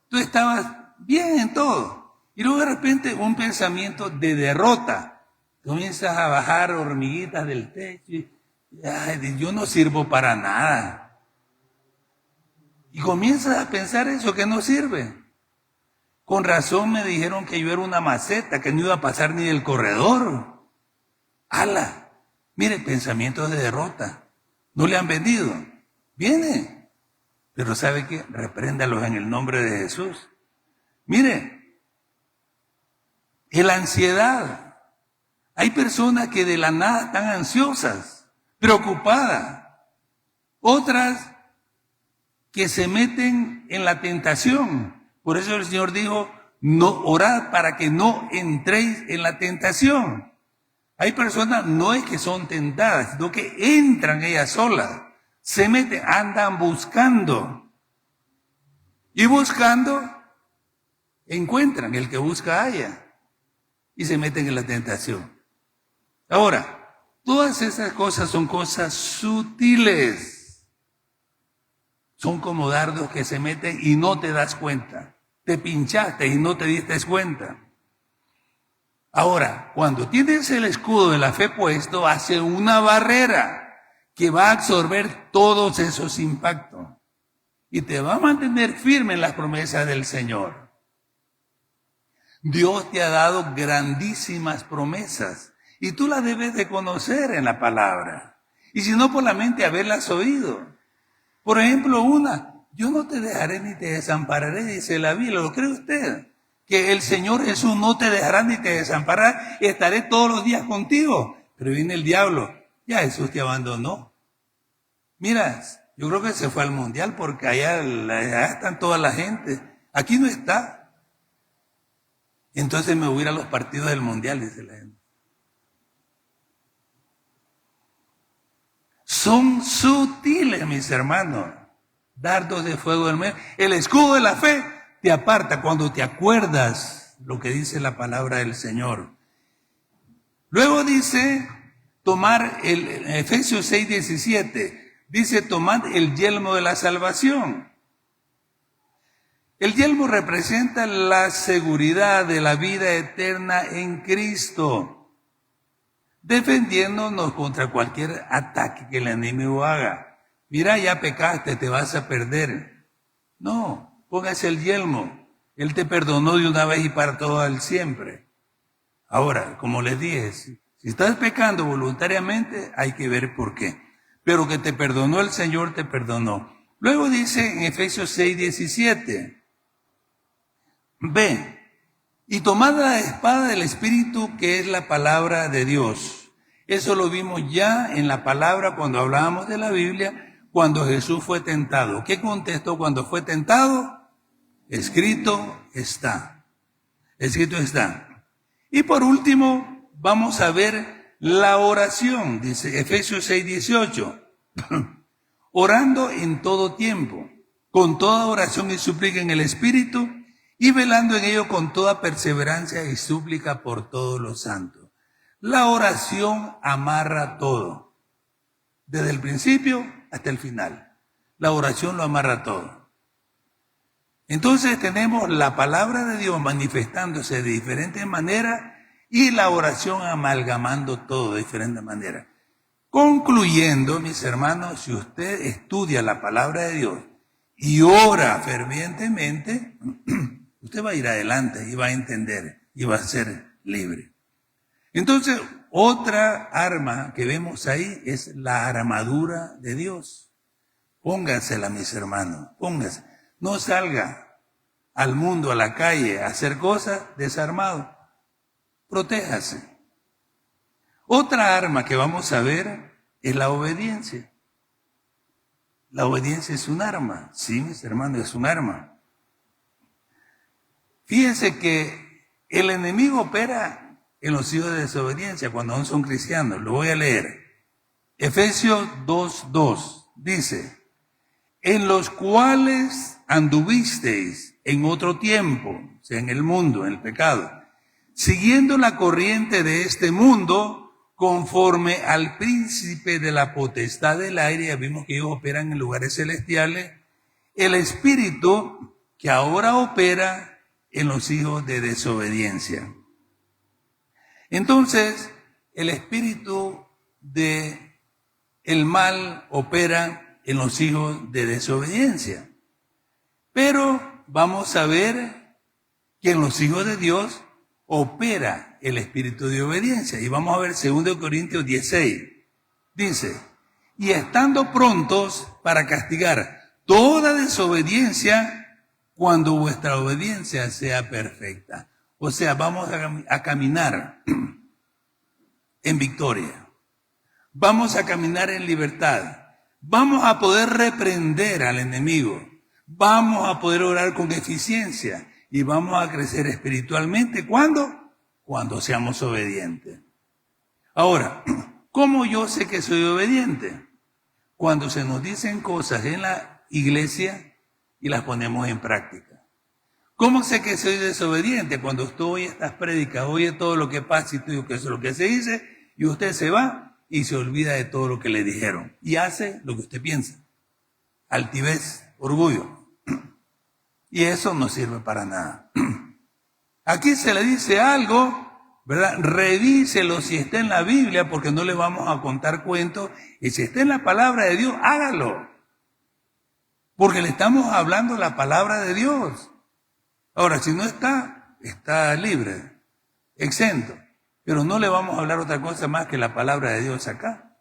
tú estabas bien en todo, y luego de repente un pensamiento de derrota. Comienzas a bajar hormiguitas del techo y ay, yo no sirvo para nada. Y comienzas a pensar eso que no sirve. Con razón me dijeron que yo era una maceta, que no iba a pasar ni del corredor. ¡Hala! Mire, pensamientos de derrota. ¿No le han vendido? Viene. Pero ¿sabe qué? Repréndalos en el nombre de Jesús. Mire, la ansiedad. Hay personas que de la nada están ansiosas, preocupadas. Otras que se meten en la tentación. Por eso el Señor dijo, no, orad para que no entréis en la tentación. Hay personas, no es que son tentadas, sino que entran ellas solas, se meten, andan buscando. Y buscando, encuentran, el que busca halla, y se meten en la tentación. Ahora, todas esas cosas son cosas sutiles. Son como dardos que se meten y no te das cuenta. Te pinchaste y no te diste cuenta. Ahora, cuando tienes el escudo de la fe puesto, hace una barrera que va a absorber todos esos impactos y te va a mantener firme en las promesas del Señor. Dios te ha dado grandísimas promesas y tú las debes de conocer en la palabra. Y si no, por la mente haberlas oído. Por ejemplo, yo no te dejaré ni te desampararé, dice la Biblia. ¿Lo cree usted? Que el Señor Jesús no te dejará ni te desamparará, estaré todos los días contigo. Pero viene el diablo, ya Jesús te abandonó. Mira, yo creo que se fue al mundial porque allá están toda la gente. Aquí no está. Entonces me voy a ir a los partidos del mundial, dice la gente. Son sutiles, mis hermanos, dardos de fuego del medio. El escudo de la fe te aparta cuando te acuerdas lo que dice la palabra del Señor. Luego dice, tomar Efesios 6:17, dice, tomad el yelmo de la salvación. El yelmo representa la seguridad de la vida eterna en Cristo, defendiéndonos contra cualquier ataque que el enemigo haga. Mira, ya pecaste, te vas a perder. No, póngase el yelmo. Él te perdonó de una vez y para todo el siempre. Ahora, como les dije, si estás pecando voluntariamente, hay que ver por qué. Pero que te perdonó el Señor, te perdonó. Luego dice en Efesios 6:17, ve, y tomad la espada del Espíritu, que es la palabra de Dios. Eso lo vimos ya en la palabra cuando hablábamos de la Biblia, cuando Jesús fue tentado. ¿Qué contestó cuando fue tentado? Escrito está. Escrito está. Y por último, vamos a ver la oración. Dice Efesios 6:18. Orando en todo tiempo, con toda oración y súplica en el Espíritu, y velando en ello con toda perseverancia y súplica por todos los santos. La oración amarra todo, desde el principio hasta el final. La oración lo amarra todo. Entonces tenemos la palabra de Dios manifestándose de diferentes maneras y la oración amalgamando todo de diferentes maneras. Concluyendo, mis hermanos, si usted estudia la palabra de Dios y ora fervientemente, usted va a ir adelante y va a entender y va a ser libre. Entonces, otra arma que vemos ahí es la armadura de Dios. Póngasela, mis hermanos, póngase. No salga al mundo, a la calle, a hacer cosas desarmado. Protéjase. Otra arma que vamos a ver es la obediencia. La obediencia es un arma. Sí, mis hermanos, es un arma. Fíjense que el enemigo opera en los hijos de desobediencia cuando aún son cristianos. Lo voy a leer. Efesios 2:2 dice, en los cuales anduvisteis en otro tiempo, o sea, en el mundo, en el pecado, siguiendo la corriente de este mundo, conforme al príncipe de la potestad del aire. Ya vimos que ellos operan en lugares celestiales, el espíritu que ahora opera en los hijos de desobediencia. Entonces, el espíritu de el mal opera en los hijos de desobediencia. Pero vamos a ver que en los hijos de Dios opera el espíritu de obediencia. Y vamos a ver 2 Corintios 16. Dice, y estando prontos para castigar toda desobediencia cuando vuestra obediencia sea perfecta. O sea, vamos a caminar en victoria. Vamos a caminar en libertad. Vamos a poder reprender al enemigo. Vamos a poder orar con eficiencia. Y vamos a crecer espiritualmente. ¿Cuándo? Cuando seamos obedientes. Ahora, ¿cómo yo sé que soy obediente? Cuando se nos dicen cosas en la iglesia y las ponemos en práctica. ¿Cómo sé que soy desobediente? Cuando usted oye estas prédicas, oye todo lo que pasa y tú dices que eso es lo que se dice, y usted se va y se olvida de todo lo que le dijeron. Y hace lo que usted piensa. Altivez, orgullo. Y eso no sirve para nada. Aquí se le dice algo, ¿verdad? Revíselo si está en la Biblia, porque no le vamos a contar cuentos. Y si está en la palabra de Dios, hágalo. Porque le estamos hablando la palabra de Dios. Ahora, si no está, está libre, exento. Pero no le vamos a hablar otra cosa más que la palabra de Dios acá.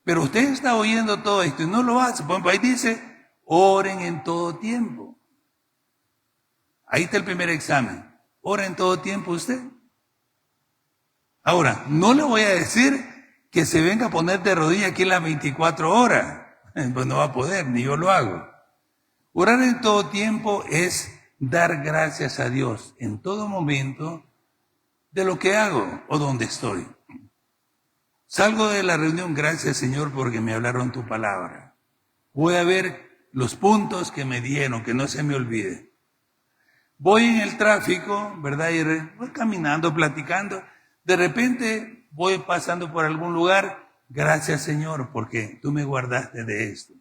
Pero usted está oyendo todo esto y no lo hace. Por ejemplo, ahí dice, oren en todo tiempo. Ahí está el primer examen. ¿Ora en todo tiempo usted? Ahora, no le voy a decir que se venga a poner de rodillas aquí en las 24 horas. Pues no va a poder, ni yo lo hago. Orar en todo tiempo es dar gracias a Dios en todo momento de lo que hago o donde estoy. Salgo de la reunión, gracias Señor porque me hablaron tu palabra. Voy a ver los puntos que me dieron, que no se me olvide. Voy en el tráfico, ¿verdad? Y voy caminando, platicando. De repente voy pasando por algún lugar. Gracias, Señor, porque tú me guardaste de esto.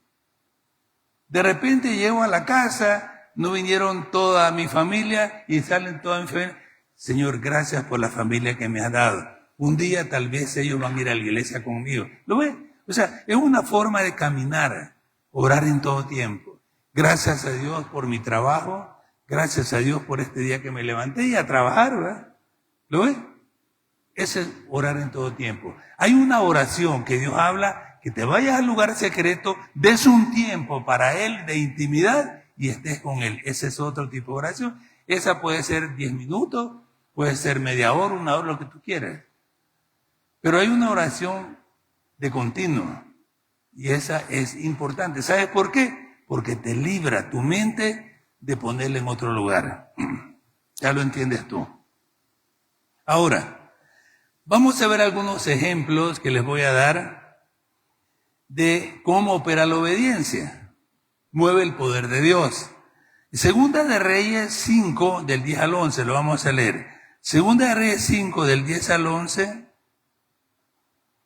De repente llego a la casa, no vinieron toda mi familia y salen toda mi familia. Señor, gracias por la familia que me has dado. Un día tal vez ellos van a ir a la iglesia conmigo. ¿Lo ven? O sea, es una forma de caminar, orar en todo tiempo. Gracias a Dios por mi trabajo. Gracias a Dios por este día que me levanté y a trabajar, ¿verdad? ¿Lo ves? Ese es orar en todo tiempo. Hay una oración que Dios habla, que te vayas al lugar secreto, des un tiempo para Él de intimidad y estés con Él. Ese es otro tipo de oración. Esa puede ser 10 minutos, puede ser media hora, 1 hora, lo que tú quieras. Pero hay una oración de continuo y esa es importante. ¿Sabes por qué? Porque te libra tu mente de ponerle en otro lugar. Ya lo entiendes tú. Ahora, vamos a ver algunos ejemplos que les voy a dar de cómo opera la obediencia. Mueve el poder de Dios. Segunda de Reyes 5, del 10 al 11, lo vamos a leer. Segunda de Reyes 5, del 10 al 11,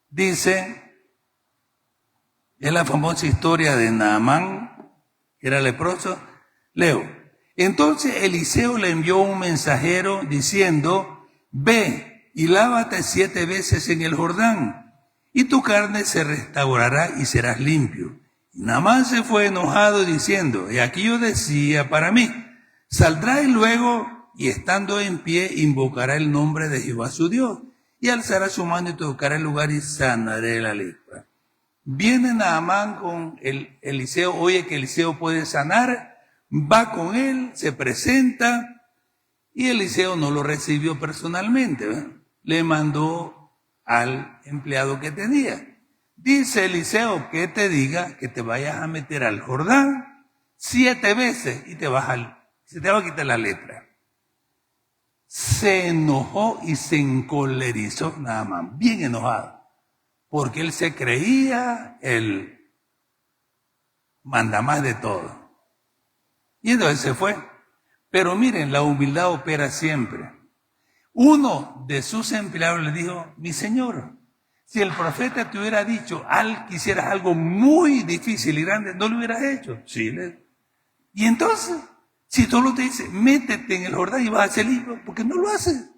dice, es la famosa historia de Naamán, que era leproso. Leo. Entonces Eliseo le envió un mensajero diciendo, ve y lávate 7 veces en el Jordán, y tu carne se restaurará y serás limpio. Y Naamán se fue enojado diciendo, y aquí yo decía para mí, saldrá y luego, y estando en pie, invocará el nombre de Jehová su Dios, y alzará su mano y tocará el lugar y sanaré la lepra. Viene Naamán con Eliseo, oye que Eliseo puede sanar, va con él, se presenta, y Eliseo no lo recibió personalmente, ¿verdad? Le mandó al empleado que tenía. Dice Eliseo que te diga que te vayas a meter al Jordán 7 veces y se te va a quitar la lepra. Se enojó y se encolerizó Naamán, bien enojado, porque él se creía el manda más de todo. Y entonces se fue. Pero miren, la humildad opera siempre. Uno de sus empleados le dijo, mi señor, si el profeta te hubiera dicho que hicieras algo muy difícil y grande, ¿no lo hubieras hecho? Sí. Y entonces, si solo te dice, métete en el Jordán y vas a ser libre, ¿por qué no lo haces?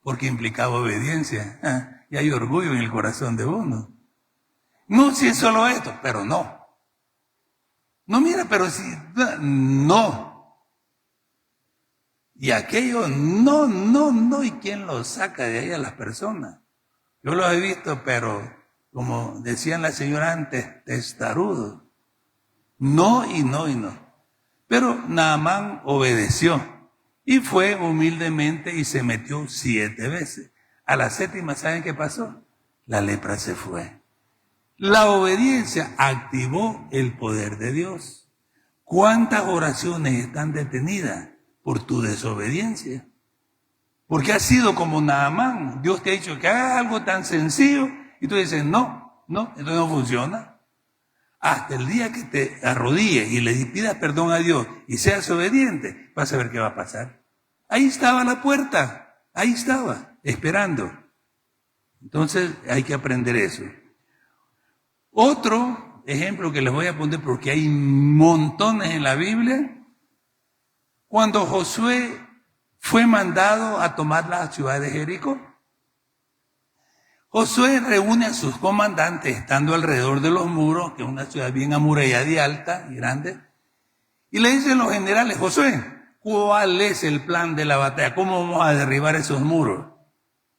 Porque implicaba obediencia. Y hay orgullo en el corazón de uno. No, si es solo esto, pero no. No, mira, pero si, no. Y aquello, no. ¿Y quién lo saca de ahí a las personas? Yo lo he visto, pero como decían la señora antes, testarudo. No y no y no. Pero Naamán obedeció y fue humildemente y se metió 7 veces. A la 7ª, ¿saben qué pasó? La lepra se fue. La obediencia activó el poder de Dios. ¿Cuántas oraciones están detenidas por tu desobediencia? Porque has sido como Naamán. Dios te ha dicho que hagas algo tan sencillo y tú dices, no, entonces no funciona. Hasta el día que te arrodilles y le pidas perdón a Dios y seas obediente, vas a ver qué va a pasar. Ahí estaba la puerta, ahí estaba, esperando. Entonces hay que aprender eso. Otro ejemplo que les voy a poner, porque hay montones en la Biblia, cuando Josué fue mandado a tomar la ciudad de Jericó. Josué reúne a sus comandantes estando alrededor de los muros, que es una ciudad bien amurallada y alta y grande, y le dicen los generales, Josué, ¿cuál es el plan de la batalla? ¿Cómo vamos a derribar esos muros?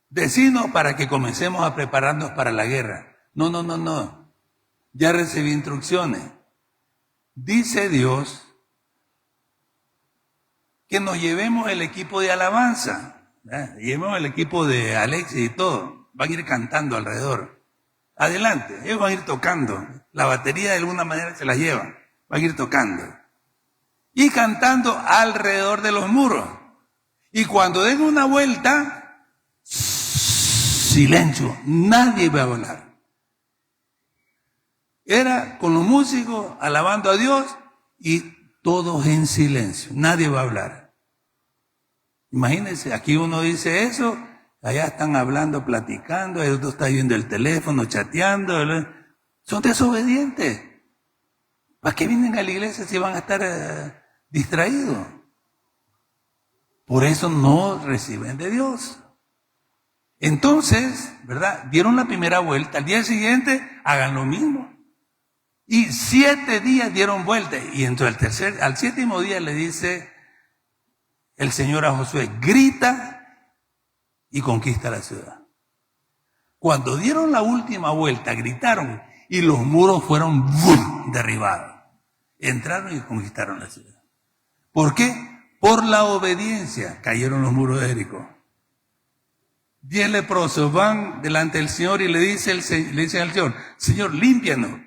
Decinos para que comencemos a prepararnos para la guerra. No. Ya recibí instrucciones. Dice Dios que nos llevemos el equipo de alabanza, llevemos el equipo de Alexis y todo. Van a ir cantando alrededor. Adelante, ellos van a ir tocando. La batería de alguna manera se la llevan. Van a ir tocando. Y cantando alrededor de los muros. Y cuando den una vuelta, silencio, nadie va a hablar. Era con los músicos alabando a Dios y todos en silencio, nadie va a hablar. Imagínense, aquí uno dice eso, allá están hablando, platicando, el otro está viendo el teléfono, chateando, son desobedientes. ¿Para qué vienen a la iglesia si van a estar distraídos? Por eso no reciben de Dios. Entonces, ¿verdad? Dieron la primera vuelta, al día siguiente hagan lo mismo. Y 7 días dieron vuelta. Y entonces al 7º día le dice el Señor a Josué, grita y conquista la ciudad. Cuando dieron la última vuelta, gritaron y los muros fueron derribados. Entraron y conquistaron la ciudad. ¿Por qué? Por la obediencia cayeron los muros de Jericó. 10 leprosos van delante del Señor y le dicen al Señor, Señor, límpianos.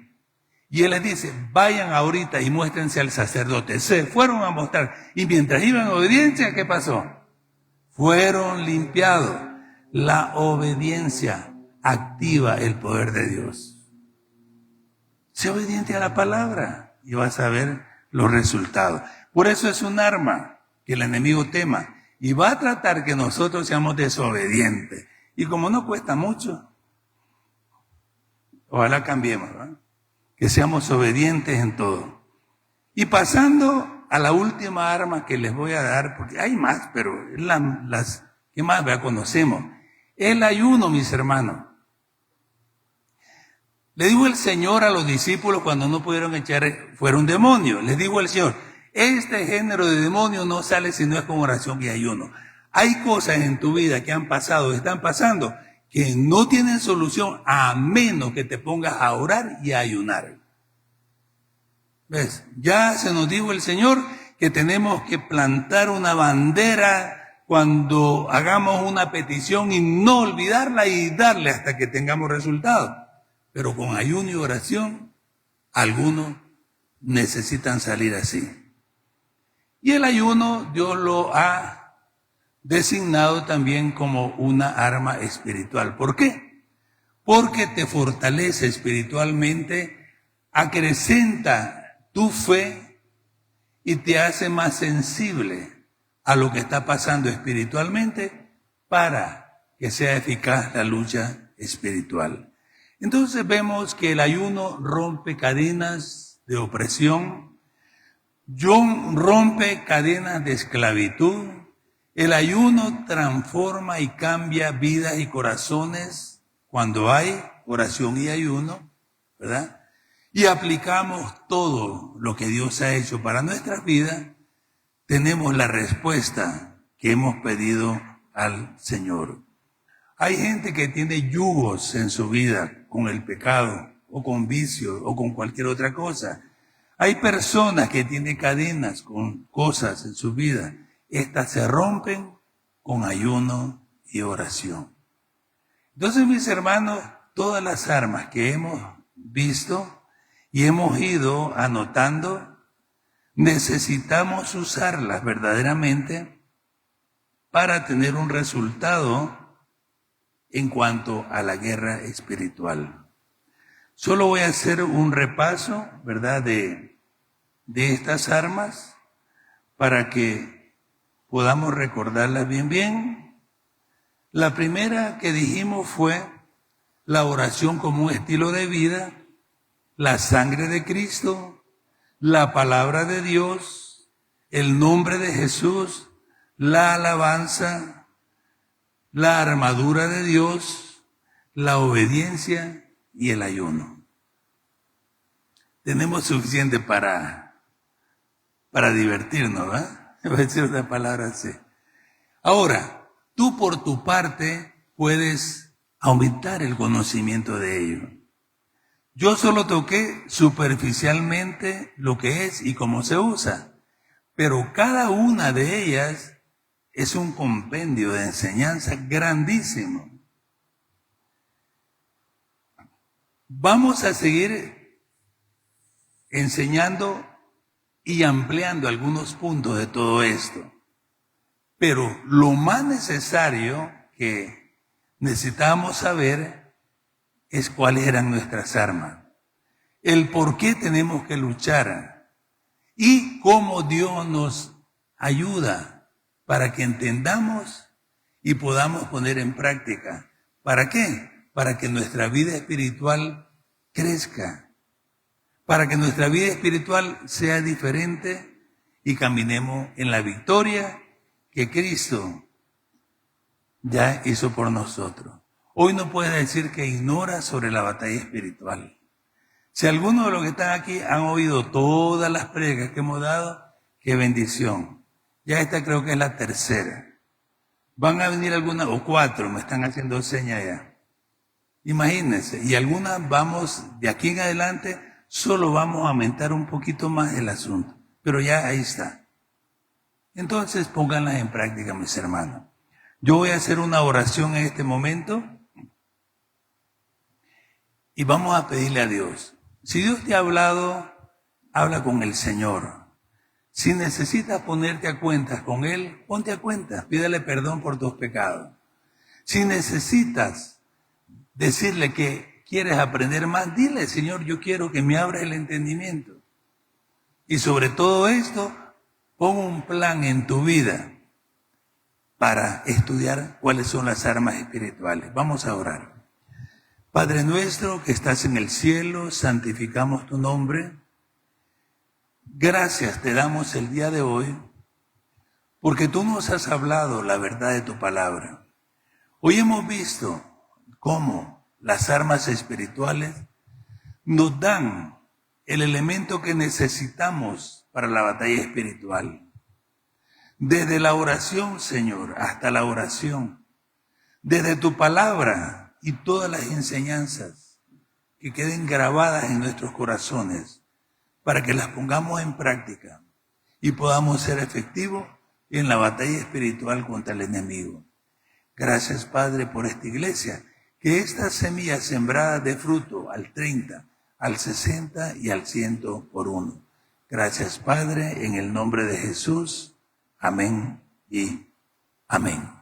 Y Él les dice, vayan ahorita y muéstrense al sacerdote. Se fueron a mostrar. Y mientras iban en obediencia, ¿qué pasó? Fueron limpiados. La obediencia activa el poder de Dios. Sé obediente a la palabra y vas a ver los resultados. Por eso es un arma que el enemigo tema. Y va a tratar que nosotros seamos desobedientes. Y como no cuesta mucho, ojalá cambiemos, ¿verdad? Que seamos obedientes en todo. Y pasando a la última arma que les voy a dar, porque hay más, pero es las que más conocemos. El ayuno, mis hermanos. Le dijo el Señor a los discípulos cuando no pudieron echar fuera un demonio. Les dijo el Señor, este género de demonio no sale si no es con oración y ayuno. Hay cosas en tu vida que han pasado, están pasando, que no tienen solución a menos que te pongas a orar y a ayunar. ¿Ves? Ya se nos dijo el Señor que tenemos que plantar una bandera cuando hagamos una petición y no olvidarla y darle hasta que tengamos resultados. Pero con ayuno y oración, algunos necesitan salir así. Y el ayuno Dios lo ha designado también como una arma espiritual. ¿Por qué? Porque te fortalece espiritualmente, acrecenta tu fe y te hace más sensible a lo que está pasando espiritualmente para que sea eficaz la lucha espiritual. Entonces vemos que el ayuno rompe cadenas de opresión, rompe cadenas de esclavitud. El ayuno transforma y cambia vidas y corazones cuando hay oración y ayuno, ¿verdad? Y aplicamos todo lo que Dios ha hecho para nuestras vidas, tenemos la respuesta que hemos pedido al Señor. Hay gente que tiene yugos en su vida con el pecado o con vicios o con cualquier otra cosa. Hay personas que tienen cadenas con cosas en su vida. Estas se rompen con ayuno y oración. Entonces, mis hermanos, todas las armas que hemos visto y hemos ido anotando, necesitamos usarlas verdaderamente para tener un resultado en cuanto a la guerra espiritual. Solo voy a hacer un repaso, ¿verdad?, de estas armas para que podamos recordarlas bien. La primera que dijimos fue la oración como un estilo de vida, la sangre de Cristo, la palabra de Dios, el nombre de Jesús, la alabanza, la armadura de Dios, la obediencia y el ayuno. Tenemos suficiente para divertirnos, ¿verdad? Voy a decir una palabra así. Ahora, tú por tu parte puedes aumentar el conocimiento de ello. Yo solo toqué superficialmente lo que es y cómo se usa, pero cada una de ellas es un compendio de enseñanza grandísimo. Vamos a seguir enseñando y ampliando algunos puntos de todo esto. Pero lo más necesario que necesitamos saber es cuáles eran nuestras armas, el por qué tenemos que luchar y cómo Dios nos ayuda para que entendamos y podamos poner en práctica. ¿Para qué? Para que nuestra vida espiritual crezca, para que nuestra vida espiritual sea diferente y caminemos en la victoria que Cristo ya hizo por nosotros. Hoy no puedes decir que ignora sobre la batalla espiritual. Si algunos de los que están aquí han oído todas las predicas que hemos dado, qué bendición. Ya esta creo que es la tercera. Van a venir algunas, o 4, me están haciendo señas ya. Imagínense, y algunas vamos, de aquí en adelante, solo vamos a aumentar un poquito más el asunto. Pero ya ahí está. Entonces pónganlas en práctica, mis hermanos. Yo voy a hacer una oración en este momento y vamos a pedirle a Dios. Si Dios te ha hablado, habla con el Señor. Si necesitas ponerte a cuentas con Él, ponte a cuentas, pídele perdón por tus pecados. Si necesitas decirle que quieres aprender más, dile, Señor, yo quiero que me abras el entendimiento. Y sobre todo esto, pon un plan en tu vida para estudiar cuáles son las armas espirituales. Vamos a orar. Padre nuestro que estás en el cielo, santificamos tu nombre. Gracias te damos el día de hoy porque tú nos has hablado la verdad de tu palabra. Hoy hemos visto cómo las armas espirituales nos dan el elemento que necesitamos para la batalla espiritual. Desde la oración, Señor, hasta la oración. Desde tu palabra y todas las enseñanzas que queden grabadas en nuestros corazones para que las pongamos en práctica y podamos ser efectivos en la batalla espiritual contra el enemigo. Gracias, Padre, por esta iglesia, que estas semillas sembradas de fruto al 30, al 60 y al 100 por uno. Gracias, Padre, en el nombre de Jesús. Amén y amén.